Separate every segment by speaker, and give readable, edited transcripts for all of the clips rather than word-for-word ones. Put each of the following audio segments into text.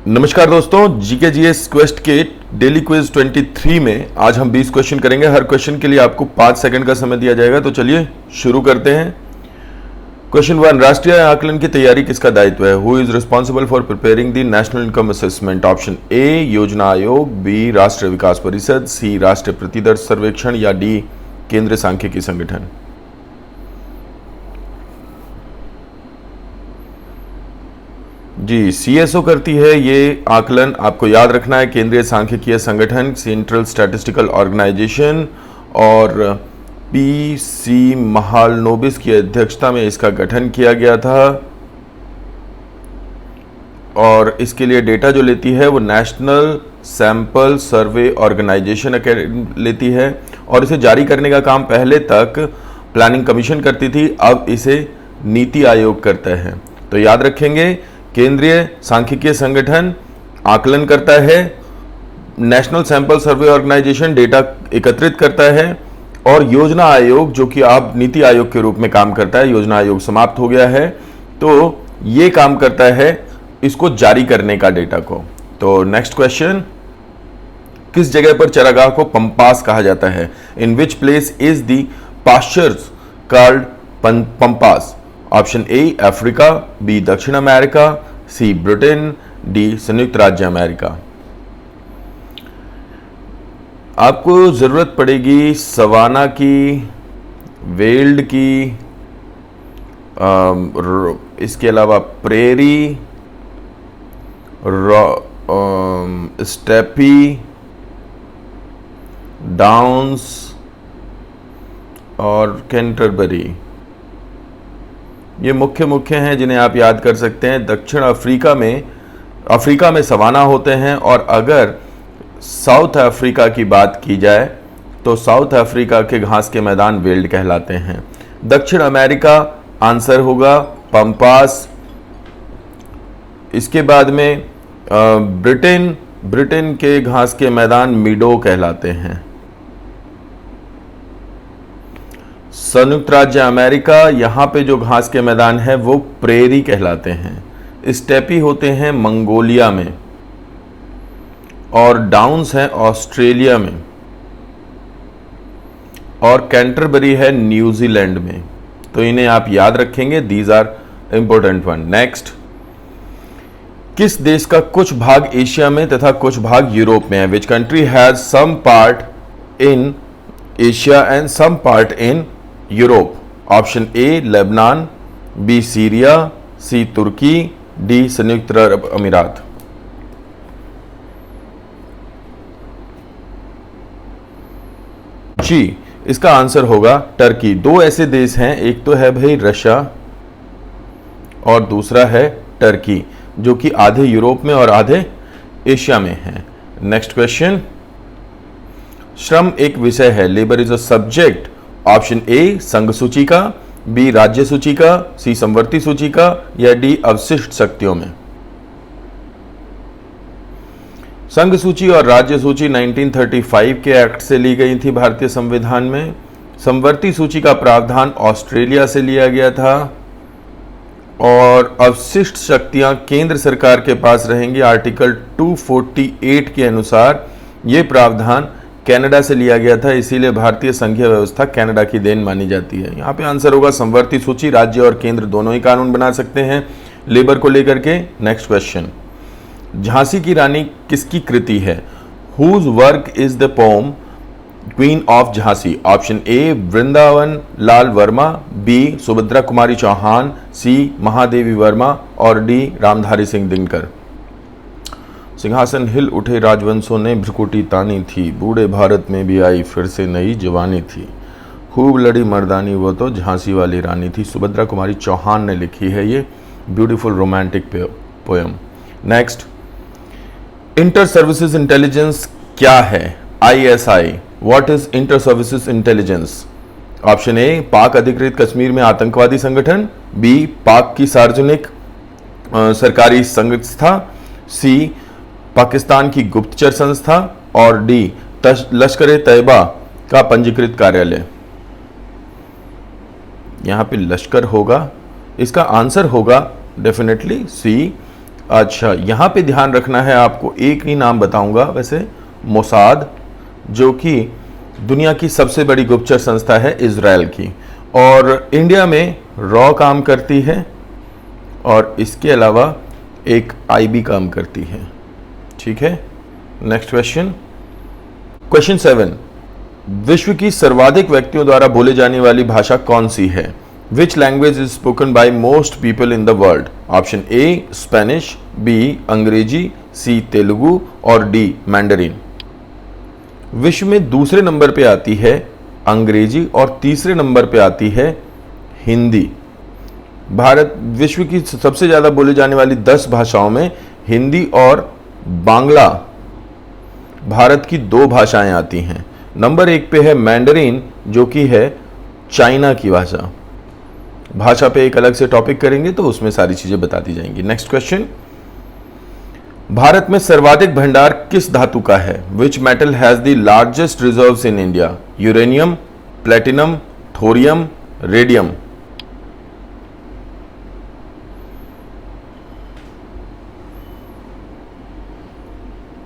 Speaker 1: नमस्कार दोस्तों, GK GS quest के डेली क्विज 23 में आज हम 20 क्वेश्चन करेंगे। हर क्वेश्चन के लिए आपको 5 सेकंड का समय दिया जाएगा। तो चलिए शुरू करते हैं। क्वेश्चन 1, राष्ट्रीय आकलन की तैयारी किसका दायित्व है? Who is responsible for preparing the national income assessment? Option A योजना आयोग, बी राष्ट्रीय विकास परिषद, सी राष्ट्रीय प्रतिदर्श सर्वेक्षण या डी केंद्रीय सांख्यिकी संगठन। जी, सीएसओ करती है ये आकलन। आपको याद रखना है केंद्रीय सांख्यिकीय संगठन, सेंट्रल स्टैटिस्टिकल ऑर्गेनाइजेशन, और पीसी महालनोबिस की अध्यक्षता में इसका गठन किया गया था। और इसके लिए डेटा जो लेती है वो नेशनल सैंपल सर्वे ऑर्गेनाइजेशन लेती है, और इसे जारी करने का काम पहले तक प्लानिंग कमीशन करती थी, अब इसे नीति आयोग करता है। तो याद रखेंगे, केंद्रीय सांख्यिकीय संगठन आकलन करता है, national sample survey organisation data एकत्रित करता है, और योजना आयोग जो कि अब नीति आयोग के रूप में काम करता है, योजना आयोग समाप्त हो गया है, तो ये काम करता है इसको जारी करने का डेटा को। तो नेक्स्ट क्वेश्चन, किस जगह पर चरागाह को पंपास कहा जाता है? In which place is the pastures called pampas? Option A Africa, B दक्षिण अमेरिका, सी ब्रिटेन, डी संयुक्त राज्य अमेरिका। आपको जरूरत पड़ेगी सवाना की, वेल्ड की, इसके अलावा प्रेरी, स्टेपी, डाउन्स और कैंटरबरी। ये मुख्य हैं जिन्हें आप याद कर सकते हैं। दक्षिण अफ्रीका में सवाना होते हैं, और अगर साउथ अफ्रीका की बात की जाए तो साउथ अफ्रीका के घास के मैदान वेल्ड कहलाते हैं। दक्षिण अमेरिका आंसर होगा पंपास। इसके बाद में ब्रिटेन के घास के मैदान मीडो कहलाते हैं। संयुक्त राज्य अमेरिका, यहाँ पे जो घास के मैदान है वो प्रेरी कहलाते हैं। स्टेपी होते हैं मंगोलिया में, और डाउन्स हैं ऑस्ट्रेलिया में, और कैंटरबरी है न्यूजीलैंड में। तो इन्हें आप याद रखेंगे, these are important one. Next, किस देश का कुछ भाग एशिया में तथा कुछ भाग यूरोप में है? Which country has some part in Asia and some part in Europe? Option A Lebanon, B Syria, C तुर्की, डी संयुक्त अरब अमीरात। जी, इसका आंसर होगा टर्की। दो ऐसे देश हैं, एक तो है भाई रशिया और दूसरा है टर्की, जो कि आधे यूरोप में और आधे एशिया में है। नेक्स्ट क्वेश्चन, श्रम एक विषय है, labour is a subject. Option A संघ सूची का, बी राज्य सूची का, सी समवर्ती सूची का, या डी अवशिष्ट शक्तियों में। संघ सूची और राज्य सूची 1935 के एक्ट से ली गई थी भारतीय संविधान में। समवर्ती सूची का प्रावधान ऑस्ट्रेलिया से लिया गया था, और अवशिष्ट शक्तियां केंद्र सरकार के पास रहेंगी। आर्टिकल 248 के अनुसार यह प्रावधान कनाडा से लिया गया था, इसीलिए भारतीय संघीय व्यवस्था कनाडा की देन मानी जाती है। यहाँ पे आंसर होगा समवर्ती सूची। राज्य और केंद्र दोनों ही कानून बना सकते हैं लेबर को लेकर के। नेक्स्ट क्वेश्चन, झांसी की रानी किसकी कृति है? Whose work is the poem queen of Jhansi? Option A Vrindavan Lal Verma, B Subhadra Kumari Chauhan, C Mahadevi Verma, और डी रामधारी सिंह दिनकर। सिंहासन हिल उठे राजवंशों ने भ्रुकुटी तानी थी, बूढ़े भारत में भी आई फिर से नई जवानी थी, खूब लड़ी मर्दानी वो तो झांसी वाली रानी थी। सुभद्रा कुमारी चौहान ने लिखी है ये beautiful romantic poem. Next, inter services intelligence क्या है? ISI, what is inter services intelligence? Option A पाक अधिकृत कश्मीर में आतंकवादी संगठन, बी पाक की सार्वजनिक सरकारी संस्था, सी पाकिस्तान की गुप्तचर संस्था, और डी लश्कर तैयबा का पंजीकृत कार्यालय। यहां पे लश्कर होगा, इसका आंसर होगा डेफिनेटली सी अच्छा, यहाँ पे ध्यान रखना है आपको, एक ही नाम बताऊंगा वैसे, मोसाद, जो कि दुनिया की सबसे बड़ी गुप्तचर संस्था है इजराइल की, और इंडिया में रॉ काम करती है, और इसके अलावा एक आईबी काम करती है। ठीक है, नेक्स्ट क्वेश्चन, क्वेश्चन 7, विश्व की सर्वाधिक व्यक्तियों द्वारा बोले जाने वाली भाषा कौन सी है? Which language is spoken by most people in the world? Option A Spanish, B अंग्रेजी, सी तेलुगु और डी मैंडरीन। विश्व में दूसरे नंबर पे आती है अंग्रेजी और तीसरे नंबर पे आती है हिंदी। भारत विश्व की सबसे ज्यादा बोली जाने वाली 10 भाषाओं में हिंदी और बांग्ला भारत की 2 भाषाएं आती हैं। नंबर 1 पे है मैंडरीन, जो कि है चाइना की भाषा। भाषा पे एक अलग से टॉपिक करेंगे तो उसमें सारी चीजें बता दी जाएंगी। नेक्स्ट क्वेश्चन, भारत में सर्वाधिक भंडार किस धातु का है? Which metal has the largest reserves in India? Uranium, platinum, thorium, radium.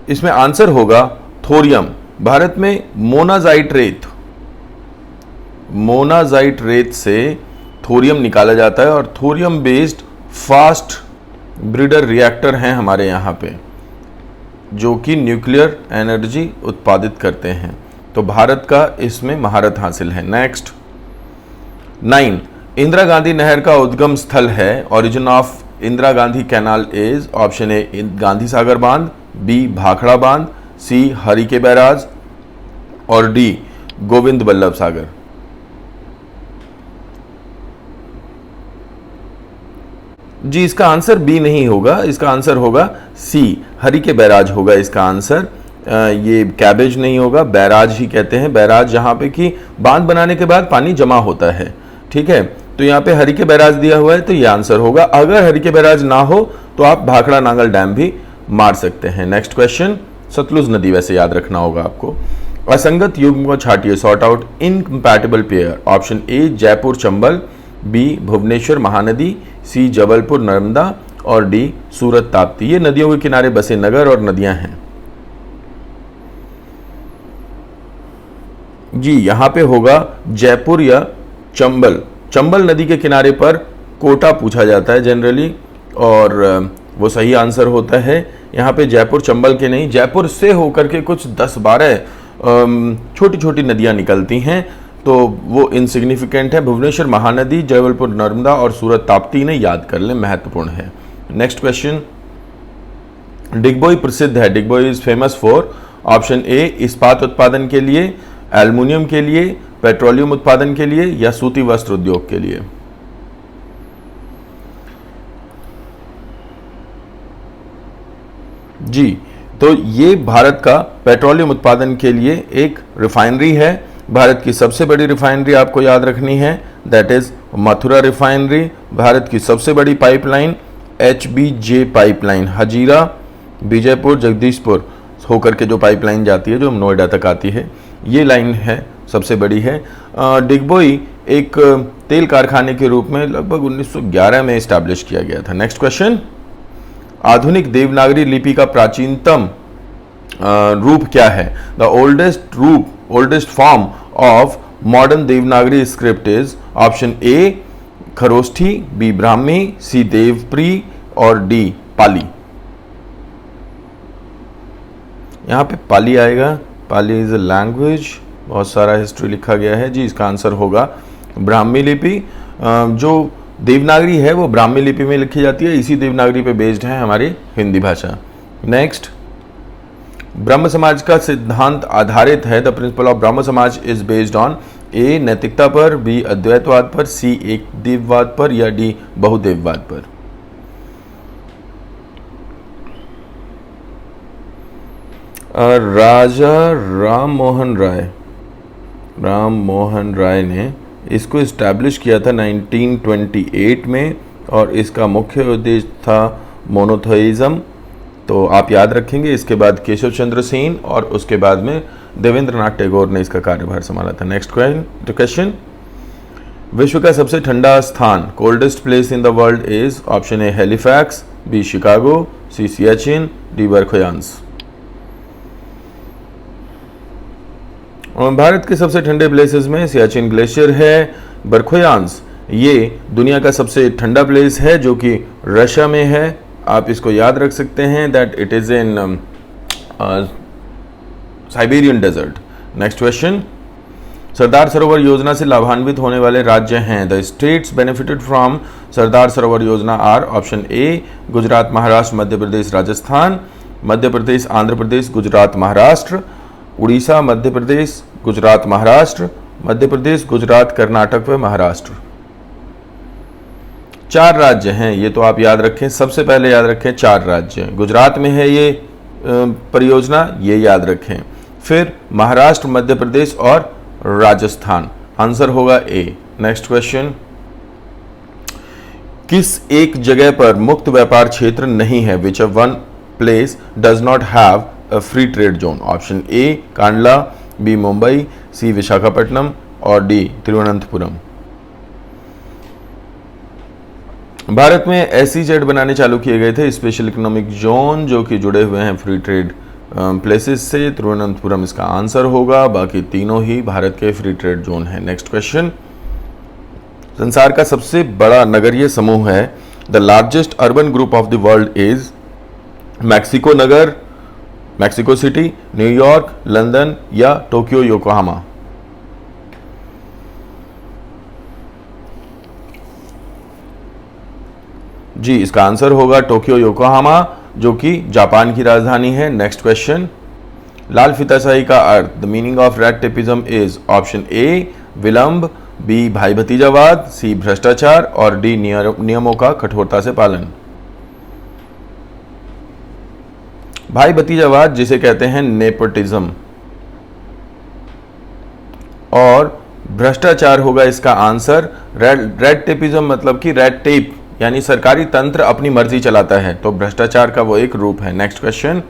Speaker 1: इसमें आंसर होगा थोरियम। भारत में मोनाजाइट रेत से थोरियम निकाला जाता है, और thorium based fast breeder reactor हैं हमारे यहाँ पे, जो कि न्यूक्लियर एनर्जी उत्पादित करते हैं। तो भारत का इसमें महारत हासिल है। नेक्स्ट 9, इंदिरा गांधी नहर का उद्गम स्थल है। Origin of Indira Gandhi canal is? Option A Gandhi Sagar बांध, बी भाखड़ा बांध, सी हरिके बैराज और डी गोविंद बल्लभ सागर। जी, इसका आंसर बी नहीं होगा, इसका आंसर होगा सी हरिके बैराज होगा इसका आंसर। ये कैबेज नहीं होगा, बैराज ही कहते हैं। बैराज जहां पे कि बांध बनाने के बाद पानी जमा होता है। ठीक है, तो यहाँ पे हरिके बैराज दिया हुआ है, तो ये आंसर होगा। अगर हरिके बैराज ना हो तो आप भाखड़ा नांगल डैम भी मार सकते हैं। नेक्स्ट क्वेश्चन, सतलुज नदी वैसे याद रखना होगा आपको। असंगत युग्म को छाटिए, sort out incompatible pair. Option A Jaipur Chambal, B Bhubaneswar Mahanadi, C Jabalpur Narmada और डी सूरत ताप्ती। ये नदियों के किनारे बसे नगर और नदियां हैं। जी, यहां पे होगा जयपुर या चंबल। चंबल नदी के किनारे पर कोटा पूछा जाता है जनरली, और वो सही आंसर होता है। यहाँ पे जयपुर चंबल के नहीं, जयपुर से होकर के कुछ 10-12 छोटी छोटी नदियाँ निकलती हैं, तो वो इनसिग्निफिकेंट है। भुवनेश्वर महानदी, जबलपुर नर्मदा और सूरत ताप्ती ने याद कर लें, महत्वपूर्ण है। नेक्स्ट क्वेश्चन, डिगबोई प्रसिद्ध है। Digboi is famous for? Option A इस्पात उत्पादन के लिए, एल्युमिनियम के लिए, पेट्रोलियम उत्पादन के लिए या सूती वस्त्र उद्योग के लिए। जी, तो ये भारत का पेट्रोलियम उत्पादन के लिए एक रिफाइनरी है। भारत की सबसे बड़ी रिफाइनरी आपको याद रखनी है, that is Mathura refinery. Bharat की सबसे बड़ी pipeline HBJ pipeline, Hazira, Bijaypur, Jagdishpur होकर के जो पाइपलाइन जाती है, जो नोएडा तक आती है, ये लाइन है, सबसे बड़ी है। डिगबोई एक तेल कारखाने के रूप में लगभग 1911 में इस्टेब्लिश किया गया था। नेक्स्ट क्वेश्चन, आधुनिक देवनागरी लिपि का प्राचीनतम रूप क्या है? The oldest form of modern Devanagari script is? Option A Kharoshthi, B Brahmi, C Devapri और डी पाली। यहाँ पे पाली आएगा। पाली इज अ लैंग्वेज, बहुत सारा हिस्ट्री लिखा गया है। जी, इसका आंसर होगा ब्राह्मी लिपि। जो देवनागरी है वो ब्राह्मी लिपि में लिखी जाती है, इसी देवनागरी पे बेस्ड है हमारी हिंदी भाषा। नेक्स्ट, ब्रह्म समाज का सिद्धांत आधारित है। द प्रिंसिपल ऑफ ब्रह्म समाज इज बेस्ड ऑन? ए नैतिकता पर, बी अद्वैतवाद पर, सी एक देववाद पर या डी बहुदेववाद पर। राजा राम मोहन राय ने इसको इस्टेब्लिश किया था 1928 में, और इसका मुख्य उद्देश्य था मोनोथेइज्म। तो आप याद रखेंगे। इसके बाद केशव चंद्र सेन और उसके बाद में देवेंद्रनाथ टैगोर ने इसका कार्यभार संभाला था। नेक्स्ट क्वेश्चन, विश्व का सबसे ठंडा स्थान, coldest place in the world is? Option A Halifax, B Chicago, C Siachen, D Verkhoyansk. Bharat के सबसे ठंडे प्लेसेस में सियाचिन ग्लेशियर है। बरखोयांस ये दुनिया का सबसे ठंडा प्लेस है जो कि रशिया में है। आप इसको याद रख सकते हैं that it is in Siberian desert. Next question, Sardar Sarovar योजना से लाभान्वित होने वाले राज्य हैं। The states benefited from Sardar Sarovar योजना are option A Gujarat, Maharashtra, Madhya Pradesh, Rajasthan, Madhya Pradesh, Andhra Pradesh, Gujarat, Maharashtra, Orissa, Madhya Pradesh, Gujarat, Maharashtra, Madhya Pradesh, Gujarat, Karnataka व महाराष्ट्र। 4 राज्य हैं, ये तो आप याद रखें। सबसे पहले याद रखें 4 राज्य। गुजरात में है ये परियोजना, ये याद रखें। फिर महाराष्ट्र, मध्य प्रदेश और राजस्थान। आंसर होगा ए। नेक्स्ट क्वेश्चन, किस एक जगह पर मुक्त व्यापार क्षेत्र नहीं है? Which one place does not have a free trade zone? Option A Kandla, B Mumbai, C Visakhapatnam और डी तिरुवनंतपुरम। भारत में SEZ बनाने चालू किए गए थे, स्पेशल इकोनॉमिक जोन, जो कि जुड़े हुए हैं फ्री ट्रेड प्लेसेस से। तिरुवनंतपुरम इसका आंसर होगा, बाकी तीनों ही भारत के फ्री ट्रेड जोन है। नेक्स्ट क्वेश्चन, संसार का सबसे बड़ा नगरीय समूह है। The largest urban group of the world is? Mexico Nagar, Mexico city, New York, London या टोक्यो योकोहामा? जी, इसका आंसर होगा टोक्यो योकोहामा, जो कि जापान की राजधानी है। नेक्स्ट क्वेश्चन, लाल फीताशाही का अर्थ? The meaning of red tapism is? Option A विलंब, बी भाई भतीजावाद, सी भ्रष्टाचार और डी नियमों का कठोरता से पालन। भाई भतीजावाद जिसे कहते हैं नेपोटिज्म, और भ्रष्टाचार होगा इसका आंसर। रेड टेपिज्म मतलब कि रेड टेप यानी सरकारी तंत्र अपनी मर्जी चलाता है, तो भ्रष्टाचार का वो एक रूप है। नेक्स्ट क्वेश्चन,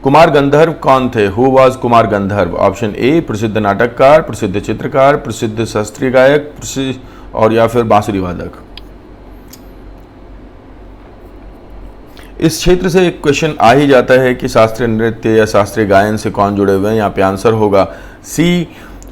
Speaker 1: कुमार गंधर्व कौन थे? Who was Kumar Gandharva? Option A प्रसिद्ध नाटककार, प्रसिद्ध चित्रकार, प्रसिद्ध शास्त्रीय गायक, और या फिर बांसुरी वादक। इस क्षेत्र से एक क्वेश्चन आ ही जाता है कि शास्त्रीय नृत्य या शास्त्रीय गायन से कौन जुड़े हुए हैं। यहाँ पे आंसर होगा सी,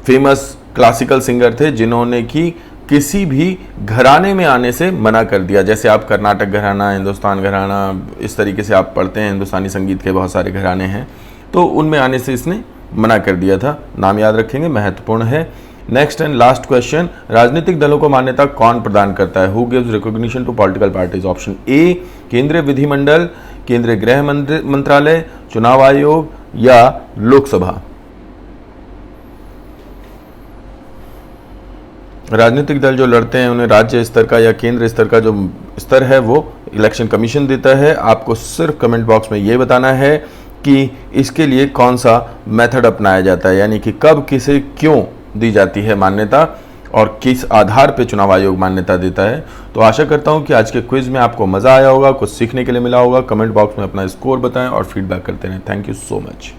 Speaker 1: फेमस क्लासिकल सिंगर थे जिन्होंने कि किसी भी घराने में आने से मना कर दिया। जैसे आप कर्नाटक घराना, हिंदुस्तान घराना, इस तरीके से आप पढ़ते हैं, हिंदुस्तानी संगीत के बहुत सारे घराने हैं, तो उनमें आने से इसने मना कर दिया था। नाम याद रखेंगे, महत्वपूर्ण है। नेक्स्ट एंड लास्ट क्वेश्चन, राजनीतिक दलों को मान्यता कौन प्रदान करता है? Who gives recognition to political parties? Option A केंद्रीय विधिमंडल, केंद्रीय गृह मंत्रालय, चुनाव आयोग या लोकसभा? राजनीतिक दल जो लड़ते हैं उन्हें राज्य स्तर का या केंद्र स्तर का जो स्तर है वो इलेक्शन कमीशन देता है। आपको सिर्फ कमेंट बॉक्स में ये बताना है कि इसके लिए कौन सा मेथड अपनाया जाता है, यानी कि कब किसे क्यों दी जाती है मान्यता और किस आधार पे चुनाव आयोग मान्यता देता है। तो आशा करता हूँ कि आज के क्विज में आपको मज़ा आया होगा, कुछ सीखने के लिए मिला होगा। कमेंट बॉक्स में अपना स्कोर बताएं और फीडबैक करते रहें। Thank you so much.